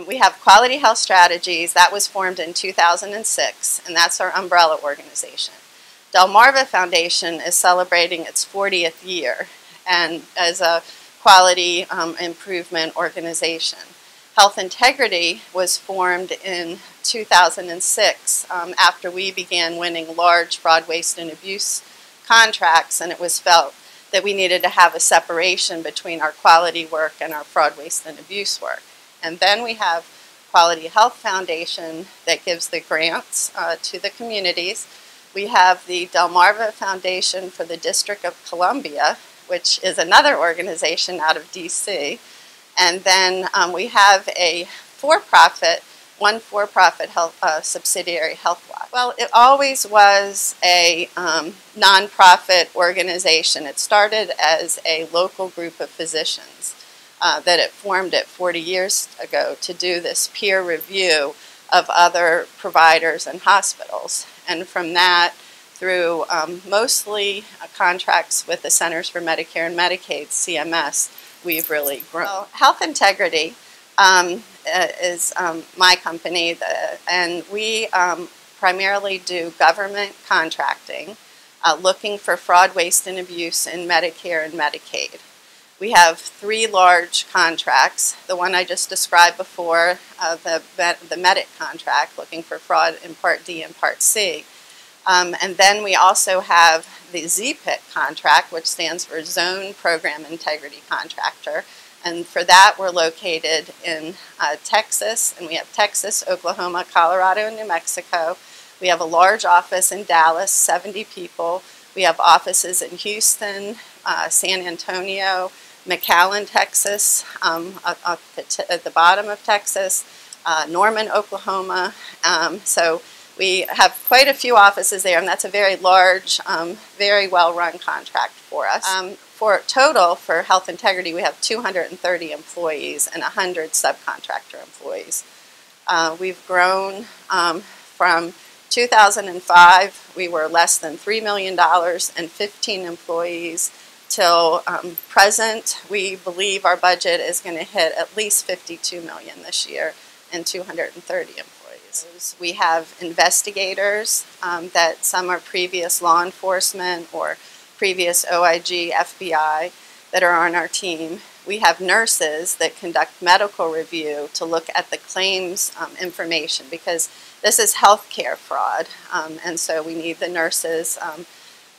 We have Quality Health Strategies. That was formed in 2006, and that's our umbrella organization. Delmarva Foundation is celebrating its 40th year and as a quality improvement organization. Health Integrity was formed in 2006 after we began winning large fraud, waste, and abuse contracts, and it was felt that we needed to have a separation between our quality work and our fraud, waste, and abuse work. And then we have Quality Health Foundation that gives the grants to the communities. We have the Delmarva Foundation for the District of Columbia, which is another organization out of DC. And then we have a one for-profit health subsidiary, HealthWatch. Well, it always was a nonprofit organization. It started as a local group of physicians that it formed 40 years ago to do this peer review of other providers and hospitals. And from that, through mostly contracts with the Centers for Medicare and Medicaid, CMS, we've really grown. Well, Health Integrity is my company, and we primarily do government contracting, looking for fraud, waste, and abuse in Medicare and Medicaid. We have 3 large contracts. The one I just described before, the Medic contract, looking for fraud in Part D and Part C. And then we also have the ZPIC contract, which stands for Zone Program Integrity Contractor. And for that, we're located in Texas, and we have Texas, Oklahoma, Colorado, and New Mexico. We have a large office in Dallas, 70 people. We have offices in Houston, San Antonio, McAllen, Texas, at the bottom of Texas, Norman, Oklahoma. So we have quite a few offices there, and that's a very large, very well-run contract for us. For Health Integrity, we have 230 employees and 100 subcontractor employees. We've grown from 2005, we were less than $3 million and 15 employees. Till present, we believe our budget is going to hit at least $52 million this year and 230 employees. We have investigators that some are previous law enforcement or previous OIG, FBI that are on our team. We have nurses that conduct medical review to look at the claims information because this is healthcare fraud, and so we need the nurses.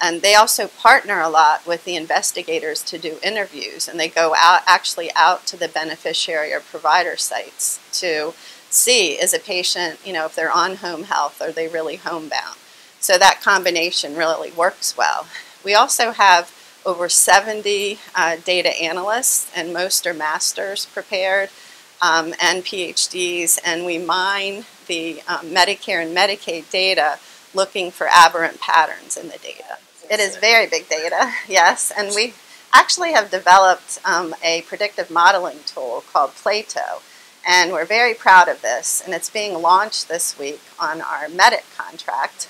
And they also partner a lot with the investigators to do interviews, and they go actually out to the beneficiary or provider sites to see, is a patient, if they're on home health, are they really homebound? So that combination really works well. We also have over 70 data analysts, and most are masters prepared and PhDs, and we mine the Medicare and Medicaid data looking for aberrant patterns in the data. It is very big data, yes, and we actually have developed a predictive modeling tool called Plato, and we're very proud of this, and it's being launched this week on our Medic contract,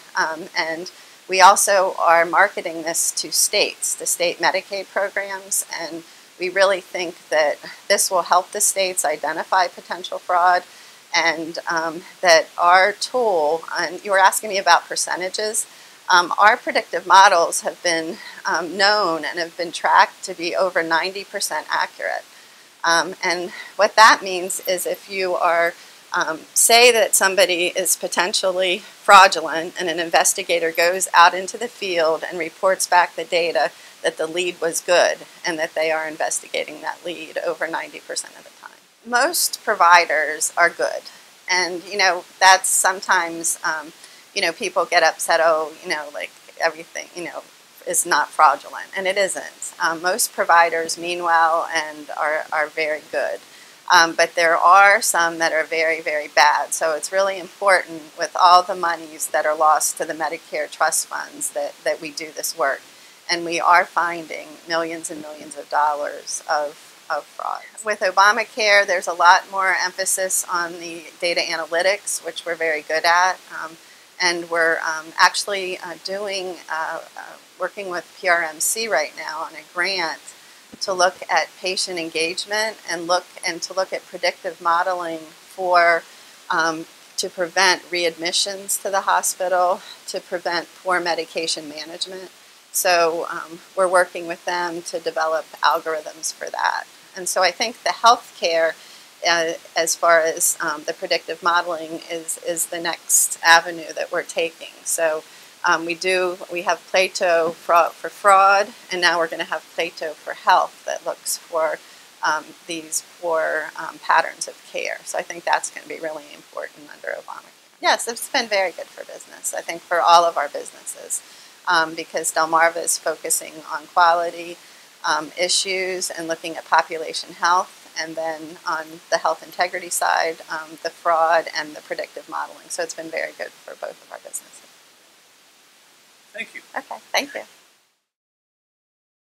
and we also are marketing this to states, the state Medicaid programs, and we really think that this will help the states identify potential fraud, and that our tool, and you were asking me about percentages, our predictive models have been known and have been tracked to be over 90% accurate. And what that means is if you are, say that somebody is potentially fraudulent and an investigator goes out into the field and reports back the data that the lead was good and that they are investigating that lead over 90% of the time. Most providers are good, and that's sometimes people get upset, like everything, is not fraudulent, and it isn't. Most providers mean well and are very good, but there are some that are very, very bad. So it's really important with all the monies that are lost to the Medicare trust funds that we do this work, and we are finding millions and millions of dollars of fraud. With Obamacare, there's a lot more emphasis on the data analytics, which we're very good at. And we're actually working with PRMC right now on a grant to look at patient engagement and to look at predictive modeling for to prevent readmissions to the hospital, to prevent poor medication management. So we're working with them to develop algorithms for that. And so I think the healthcare, as far as the predictive modeling, is the next avenue that we're taking. So we have Plato for fraud, and now we're going to have Plato for health that looks for these poor patterns of care. So I think that's going to be really important under Obamacare. Yes, it's been very good for business, I think, for all of our businesses, because Delmarva is focusing on quality issues and looking at population health, and then on the health integrity side, the fraud and the predictive modeling. So it's been very good for both of our businesses. Thank you. Okay, thank you.